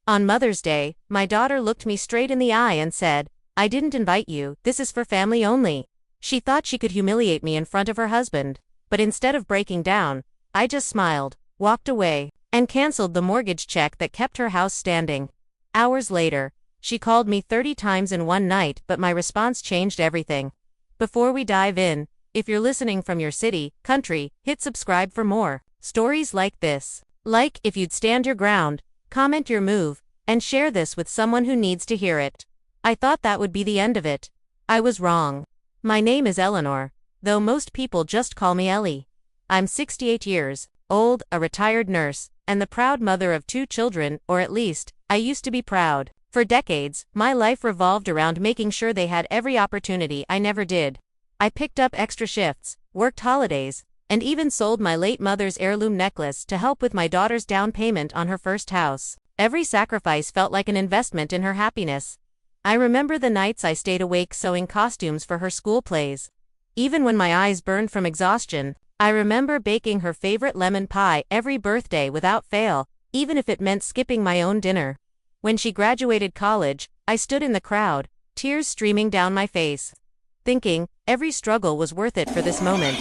On Mother's Day, my daughter looked me straight in the eye and said, "I didn't invite you, this is for family only." She thought she could humiliate me in front of her husband, but instead of breaking down, I just smiled, walked away, and canceled the mortgage check that kept her house standing. Hours later, she called me 30 times in one night, but my response changed everything. Before we dive in, if you're listening from your city, country, hit subscribe for more stories like this. Like if you'd stand your ground, comment your move, and share this with someone who needs to hear it. I thought that would be the end of it. I was wrong. My name is Eleanor, though most people just call me Ellie. I'm 68 years old, a retired nurse, and the proud mother of 2 children, or at least, I used to be proud. For decades, my life revolved around making sure they had every opportunity I never did. I picked up extra shifts, worked holidays, and even sold my late mother's heirloom necklace to help with my daughter's down payment on her first house. Every sacrifice felt like an investment in her happiness. I remember the nights I stayed awake sewing costumes for her school plays. Even when my eyes burned from exhaustion, I remember baking her favorite lemon pie every birthday without fail, even if it meant skipping my own dinner. When she graduated college, I stood in the crowd, tears streaming down my face, thinking, every struggle was worth it for this moment.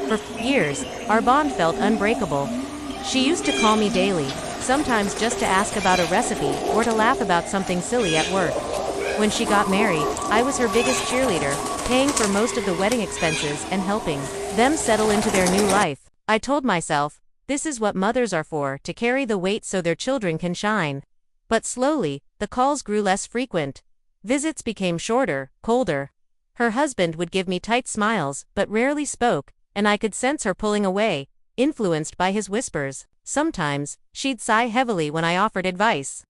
For years, our bond felt unbreakable. She used to call me daily, sometimes just to ask about a recipe or to laugh about something silly at work. When she got married, I was her biggest cheerleader, paying for most of the wedding expenses and helping them settle into their new life. I told myself, this is what mothers are for, to carry the weight so their children can shine. But slowly, the calls grew less frequent. Visits became shorter, colder. Her husband would give me tight smiles, but rarely spoke, and I could sense her pulling away, influenced by his whispers. Sometimes, she'd sigh heavily when I offered advice,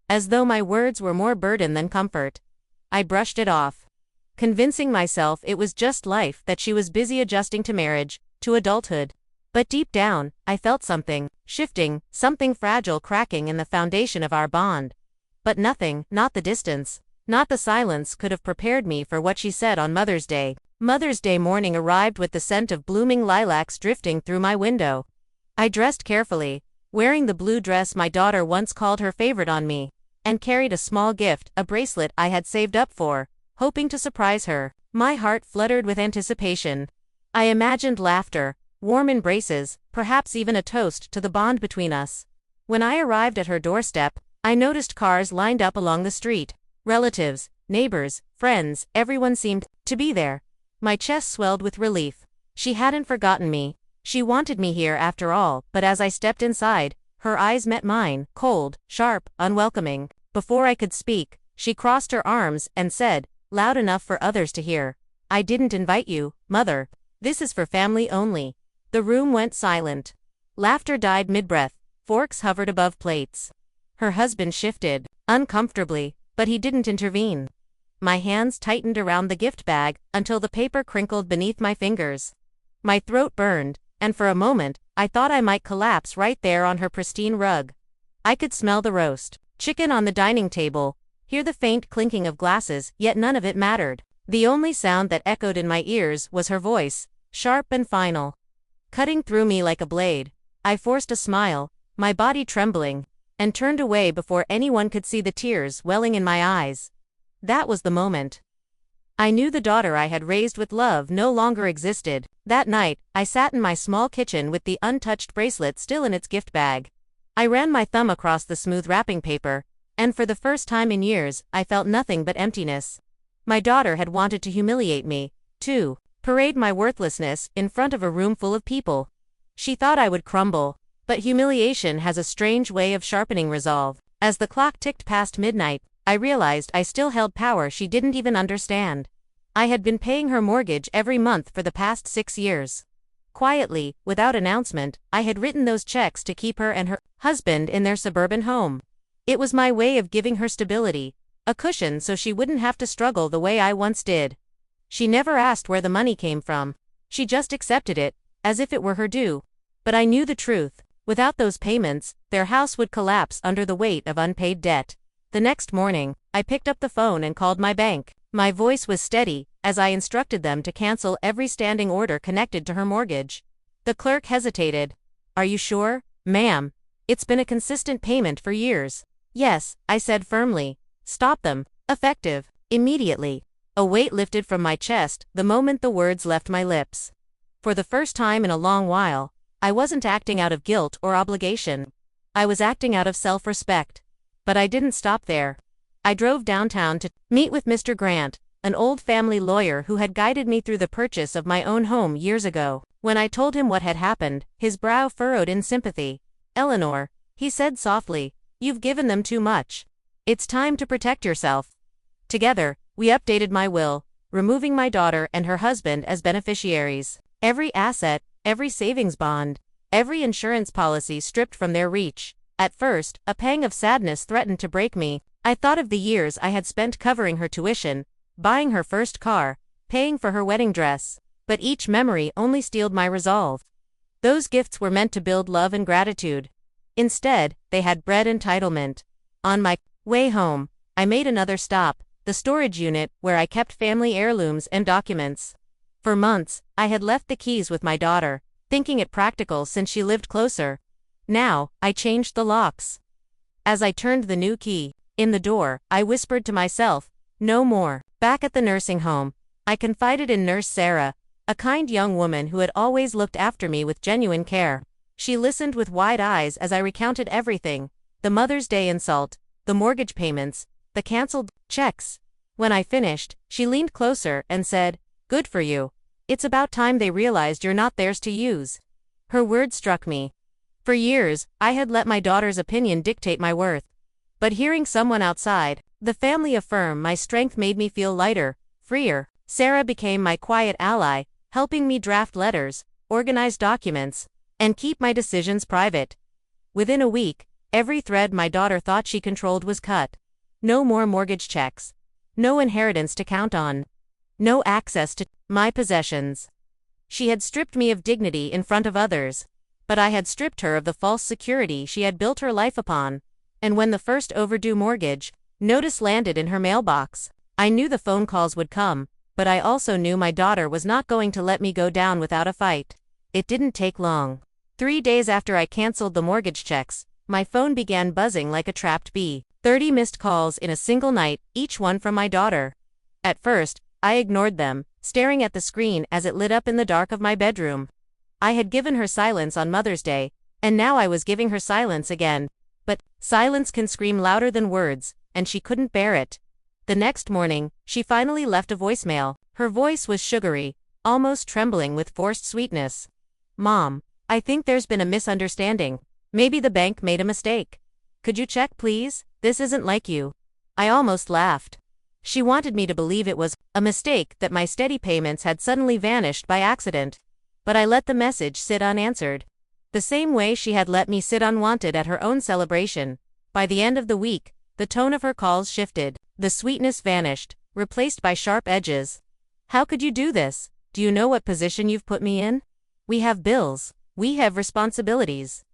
as though my words were more burden than comfort. I brushed it off, convincing myself it was just life, that she was busy adjusting to marriage, to adulthood. But deep down, I felt something shifting, something fragile cracking in the foundation of our bond. But nothing, not the distance, not the silence, could have prepared me for what she said on Mother's Day. Mother's Day morning arrived with the scent of blooming lilacs drifting through my window. I dressed carefully, wearing the blue dress my daughter once called her favorite on me, and carried a small gift, a bracelet I had saved up for, hoping to surprise her. My heart fluttered with anticipation. I imagined laughter, warm embraces, perhaps even a toast to the bond between us. When I arrived at her doorstep, I noticed cars lined up along the street. Relatives, neighbors, friends, everyone seemed to be there. My chest swelled with relief. She hadn't forgotten me. She wanted me here after all. But as I stepped inside, her eyes met mine, cold, sharp, unwelcoming. Before I could speak, she crossed her arms and said, loud enough for others to hear, "I didn't invite you, Mother. This is for family only." The room went silent. Laughter died mid-breath. Forks hovered above plates. Her husband shifted, uncomfortably, but he didn't intervene. My hands tightened around the gift bag until the paper crinkled beneath my fingers. My throat burned, and for a moment, I thought I might collapse right there on her pristine rug. I could smell the roast chicken on the dining table, hear the faint clinking of glasses, yet none of it mattered. The only sound that echoed in my ears was her voice, sharp and final, cutting through me like a blade. I forced a smile, my body trembling, and turned away before anyone could see the tears welling in my eyes. That was the moment I knew the daughter I had raised with love no longer existed. That night, I sat in my small kitchen with the untouched bracelet still in its gift bag. I ran my thumb across the smooth wrapping paper, and for the first time in years, I felt nothing but emptiness. My daughter had wanted to humiliate me, too, parade my worthlessness in front of a room full of people. She thought I would crumble, but humiliation has a strange way of sharpening resolve. As the clock ticked past midnight, I realized I still held power she didn't even understand. I had been paying her mortgage every month for the past 6 years. Quietly, without announcement, I had written those checks to keep her and her husband in their suburban home. It was my way of giving her stability, a cushion so she wouldn't have to struggle the way I once did. She never asked where the money came from. She just accepted it, as if it were her due. But I knew the truth. Without those payments, their house would collapse under the weight of unpaid debt. The next morning, I picked up the phone and called my bank. My voice was steady, as I instructed them to cancel every standing order connected to her mortgage. The clerk hesitated. "Are you sure, ma'am? It's been a consistent payment for years." Yes, I said firmly. Stop them. Effective. Immediately. A weight lifted from my chest the moment the words left my lips. For the first time in a long while, I wasn't acting out of guilt or obligation. I was acting out of self-respect. But I didn't stop there. I drove downtown to meet with Mr. Grant, an old family lawyer who had guided me through the purchase of my own home years ago. When I told him what had happened, his brow furrowed in sympathy. "Eleanor," he said softly, "you've given them too much. It's time to protect yourself." Together, we updated my will, removing my daughter and her husband as beneficiaries. Every asset, every savings bond, every insurance policy stripped from their reach. At first, a pang of sadness threatened to break me. I thought of the years I had spent covering her tuition, buying her first car, paying for her wedding dress. But each memory only steeled my resolve. Those gifts were meant to build love and gratitude. Instead, they had bred entitlement. On my way home, I made another stop, the storage unit where I kept family heirlooms and documents. For months, I had left the keys with my daughter, thinking it practical since she lived closer. Now, I changed the locks. As I turned the new key in the door, I whispered to myself, "No more." Back at the nursing home, I confided in Nurse Sarah, a kind young woman who had always looked after me with genuine care. She listened with wide eyes as I recounted everything: the Mother's Day insult, the mortgage payments, the canceled checks. When I finished, she leaned closer and said, "Good for you. It's about time they realized you're not theirs to use." Her words struck me. For years, I had let my daughter's opinion dictate my worth. But hearing someone outside the family affirm my strength made me feel lighter, freer. Sarah became my quiet ally, helping me draft letters, organize documents, and keep my decisions private. Within a week, every thread my daughter thought she controlled was cut. No more mortgage checks. No inheritance to count on. No access to my possessions. She had stripped me of dignity in front of others. But I had stripped her of the false security she had built her life upon. And when the first overdue mortgage notice landed in her mailbox, I knew the phone calls would come, but I also knew my daughter was not going to let me go down without a fight. It didn't take long. 3 days after I canceled the mortgage checks, my phone began buzzing like a trapped bee. 30 missed calls in a single night, each one from my daughter. At first, I ignored them, staring at the screen as it lit up in the dark of my bedroom. I had given her silence on Mother's Day, and now I was giving her silence again. But silence can scream louder than words, and she couldn't bear it. The next morning, she finally left a voicemail. Her voice was sugary, almost trembling with forced sweetness. "Mom, I think there's been a misunderstanding. Maybe the bank made a mistake. Could you check, please? This isn't like you." I almost laughed. She wanted me to believe it was a mistake, that my steady payments had suddenly vanished by accident. But I let the message sit unanswered. The same way she had let me sit unwanted at her own celebration. By the end of the week, the tone of her calls shifted. The sweetness vanished, replaced by sharp edges. "How could you do this? Do you know what position you've put me in? We have bills. We have responsibilities.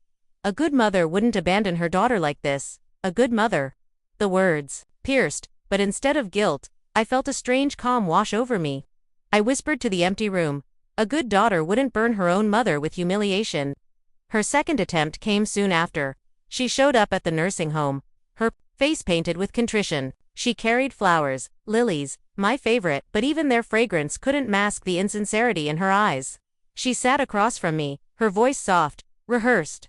A good mother wouldn't abandon her daughter like this. A good mother." The words pierced, but instead of guilt, I felt a strange calm wash over me. I whispered to the empty room, "A good daughter wouldn't burn her own mother with humiliation." Her second attempt came soon after. She showed up at the nursing home, her face painted with contrition. She carried flowers, lilies, my favorite, but even their fragrance couldn't mask the insincerity in her eyes. She sat across from me, her voice soft, rehearsed.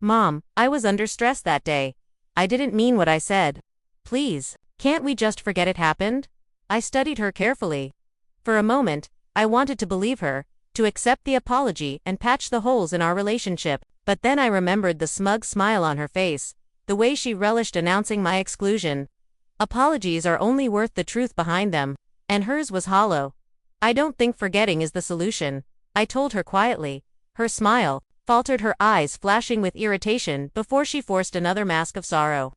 "Mom, I was under stress that day. I didn't mean what I said. Please, can't we just forget it happened?" I studied her carefully. For a moment, I wanted to believe her, to accept the apology and patch the holes in our relationship, but then I remembered the smug smile on her face, the way she relished announcing my exclusion. Apologies are only worth the truth behind them, and hers was hollow. "I don't think forgetting is the solution," I told her quietly. Her smile faltered, her eyes flashing with irritation before she forced another mask of sorrow.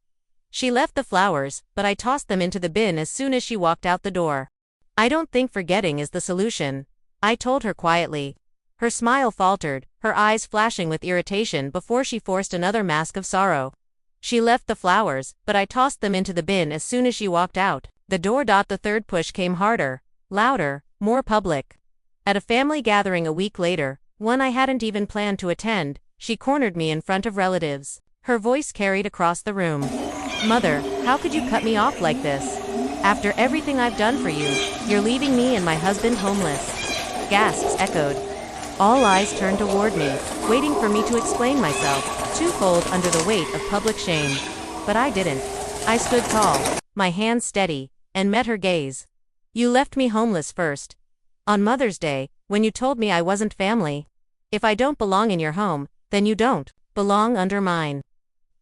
She left the flowers, but I tossed them into the bin as soon as she walked out the door. "I don't think forgetting is the solution," I told her quietly. Her smile faltered, her eyes flashing with irritation before she forced another mask of sorrow. She left the flowers, but I tossed them into the bin as soon as she walked out. The door. The third push came harder, louder, more public. At a family gathering a week later, one I hadn't even planned to attend, she cornered me in front of relatives. Her voice carried across the room. Mother, how could you cut me off like this? After everything I've done for you, you're leaving me and my husband homeless. Gasps echoed. All eyes turned toward me, waiting for me to explain myself, twofold under the weight of public shame. But I didn't. I stood tall, my hands steady, and met her gaze. You left me homeless first. On Mother's Day, when you told me I wasn't family. If I don't belong in your home, then you don't belong under mine.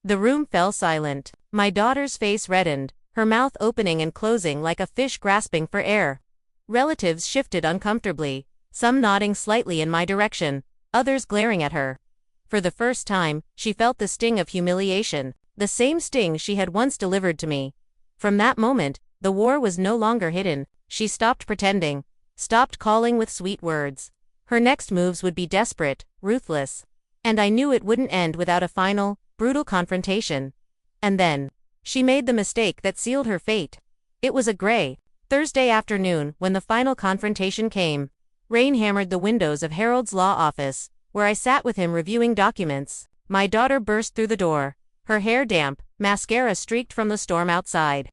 The room fell silent. My daughter's face reddened, her mouth opening and closing like a fish grasping for air. Relatives shifted uncomfortably, some nodding slightly in my direction, others glaring at her. For the first time, she felt the sting of humiliation, the same sting she had once delivered to me. From that moment, the war was no longer hidden. She stopped pretending, stopped calling with sweet words. Her next moves would be desperate, ruthless. And I knew it wouldn't end without a final, brutal confrontation. And then, she made the mistake that sealed her fate. It was a gray Thursday afternoon when the final confrontation came. Rain hammered the windows of Harold's law office, where I sat with him reviewing documents. My daughter burst through the door, her hair damp, mascara streaked from the storm outside.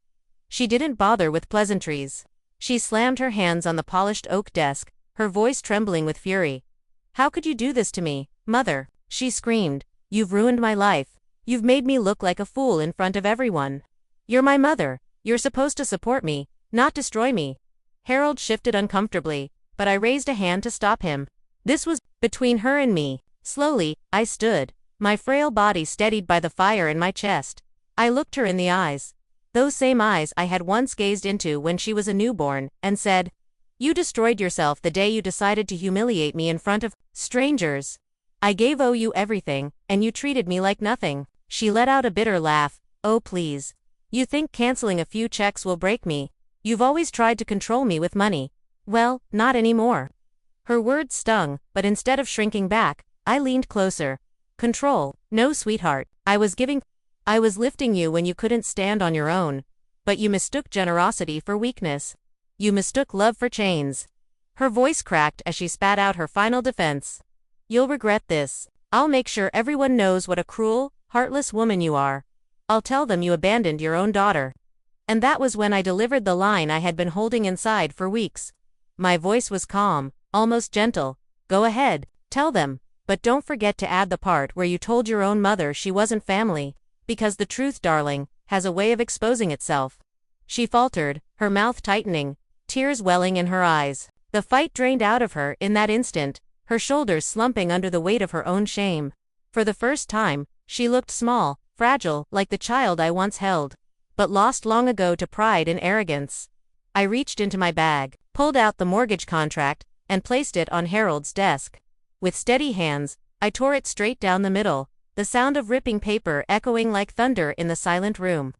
She didn't bother with pleasantries. She slammed her hands on the polished oak desk, her voice trembling with fury. How could you do this to me, Mother? She screamed. You've ruined my life. You've made me look like a fool in front of everyone. You're my mother. You're supposed to support me, not destroy me. Harold shifted uncomfortably, but I raised a hand to stop him. This was between her and me. Slowly, I stood, my frail body steadied by the fire in my chest. I looked her in the eyes. Those same eyes I had once gazed into when she was a newborn, and said, You destroyed yourself the day you decided to humiliate me in front of strangers. I gave you everything, and you treated me like nothing. She let out a bitter laugh. Oh please. You think canceling a few checks will break me? You've always tried to control me with money. Well, not anymore. Her words stung, but instead of shrinking back, I leaned closer. Control? No, sweetheart. I was lifting you when you couldn't stand on your own. But you mistook generosity for weakness. You mistook love for chains. Her voice cracked as she spat out her final defense. You'll regret this. I'll make sure everyone knows what a cruel, heartless woman you are. I'll tell them you abandoned your own daughter. And that was when I delivered the line I had been holding inside for weeks. My voice was calm, almost gentle. Go ahead, tell them, but don't forget to add the part where you told your own mother she wasn't family, because the truth, darling, has a way of exposing itself. She faltered, her mouth tightening, tears welling in her eyes. The fight drained out of her in that instant, her shoulders slumping under the weight of her own shame. For the first time, she looked small, fragile, like the child I once held, but lost long ago to pride and arrogance. I reached into my bag, pulled out the mortgage contract, and placed it on Harold's desk. With steady hands, I tore it straight down the middle, the sound of ripping paper echoing like thunder in the silent room.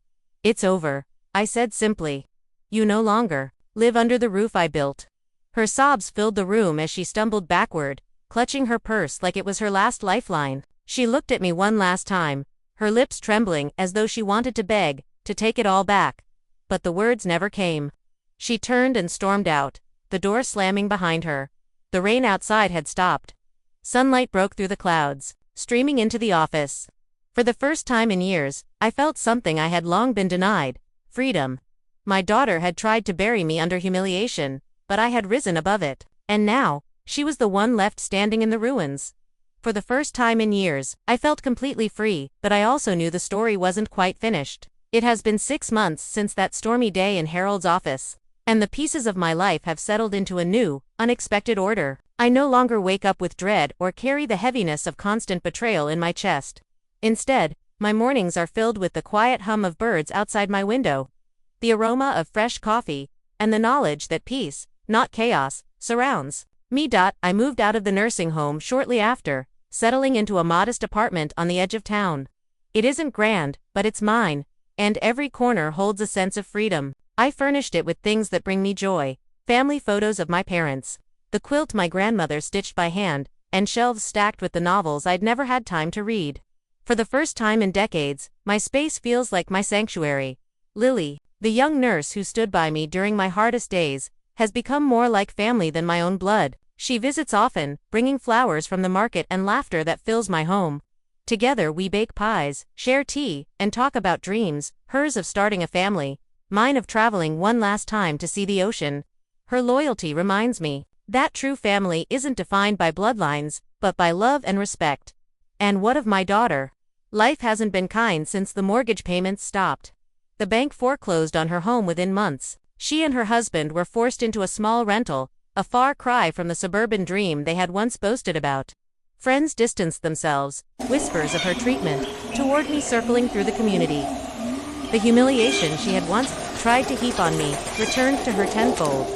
It's over, I said simply. You no longer live under the roof I built. Her sobs filled the room as she stumbled backward, clutching her purse like it was her last lifeline. She looked at me one last time, her lips trembling as though she wanted to beg, to take it all back. But the words never came. She turned and stormed out, the door slamming behind her. The rain outside had stopped. Sunlight broke through the clouds, streaming into the office. For the first time in years, I felt something I had long been denied: freedom. My daughter had tried to bury me under humiliation, but I had risen above it. And now, she was the one left standing in the ruins. For the first time in years, I felt completely free, but I also knew the story wasn't quite finished. It has been 6 months since that stormy day in Harold's office, and the pieces of my life have settled into a new, unexpected order. I no longer wake up with dread or carry the heaviness of constant betrayal in my chest. Instead, my mornings are filled with the quiet hum of birds outside my window, the aroma of fresh coffee, and the knowledge that peace, not chaos, surrounds me. I moved out of the nursing home shortly after, settling into a modest apartment on the edge of town. It isn't grand, but it's mine, and every corner holds a sense of freedom. I furnished it with things that bring me joy: family photos of my parents, the quilt my grandmother stitched by hand, and shelves stacked with the novels I'd never had time to read. For the first time in decades, my space feels like my sanctuary. Lily, the young nurse who stood by me during my hardest days, has become more like family than my own blood. She visits often, bringing flowers from the market and laughter that fills my home. Together we bake pies, share tea, and talk about dreams, hers of starting a family, mine of traveling one last time to see the ocean. Her loyalty reminds me that true family isn't defined by bloodlines, but by love and respect. And what of my daughter? Life hasn't been kind since the mortgage payments stopped. The bank foreclosed on her home within months. She and her husband were forced into a small rental, a far cry from the suburban dream they had once boasted about. Friends distanced themselves, whispers of her treatment, toward me circling through the community. The humiliation she had once tried to heap on me returned to her tenfold.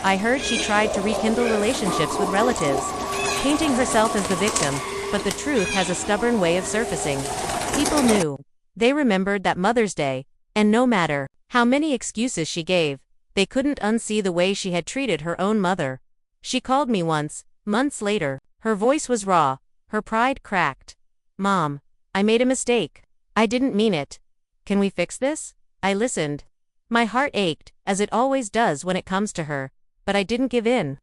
I heard she tried to rekindle relationships with relatives, painting herself as the victim, but the truth has a stubborn way of surfacing. People knew. They remembered that Mother's Day, and no matter how many excuses she gave, they couldn't unsee the way she had treated her own mother. She called me once, months later. Her voice was raw, her pride cracked. "Mom, I made a mistake. I didn't mean it. Can we fix this?" I listened. My heart ached, as it always does when it comes to her, but I didn't give in.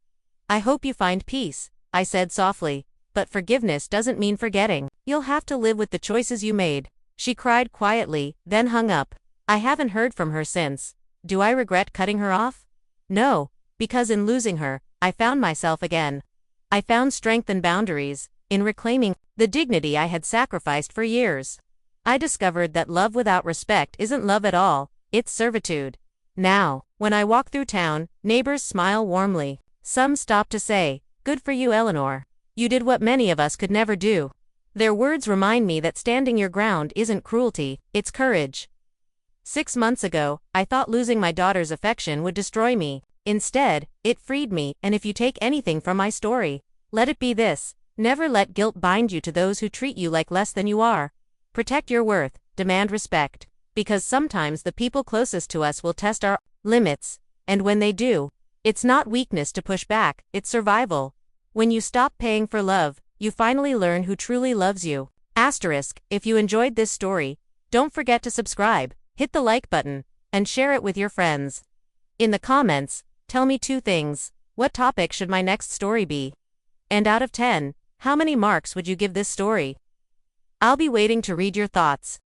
"I hope you find peace," I said softly, "but forgiveness doesn't mean forgetting. You'll have to live with the choices you made." She cried quietly, then hung up. I haven't heard from her since. Do I regret cutting her off? No, because in losing her, I found myself again. I found strength and boundaries, in reclaiming the dignity I had sacrificed for years. I discovered that love without respect isn't love at all, it's servitude. Now, when I walk through town, neighbors smile warmly. Some stop to say, "Good for you, Eleanor. You did what many of us could never do." Their words remind me that standing your ground isn't cruelty, it's courage. 6 months ago, I thought losing my daughter's affection would destroy me. Instead, it freed me, and if you take anything from my story, let it be this: never let guilt bind you to those who treat you like less than you are. Protect your worth, demand respect, because sometimes the people closest to us will test our limits, and when they do, it's not weakness to push back, it's survival. When you stop paying for love, you finally learn who truly loves you. Asterisk, if you enjoyed this story, don't forget to subscribe, hit the like button, and share it with your friends. In the comments, tell me 2 things. What topic should my next story be? And out of 10, how many marks would you give this story? I'll be waiting to read your thoughts.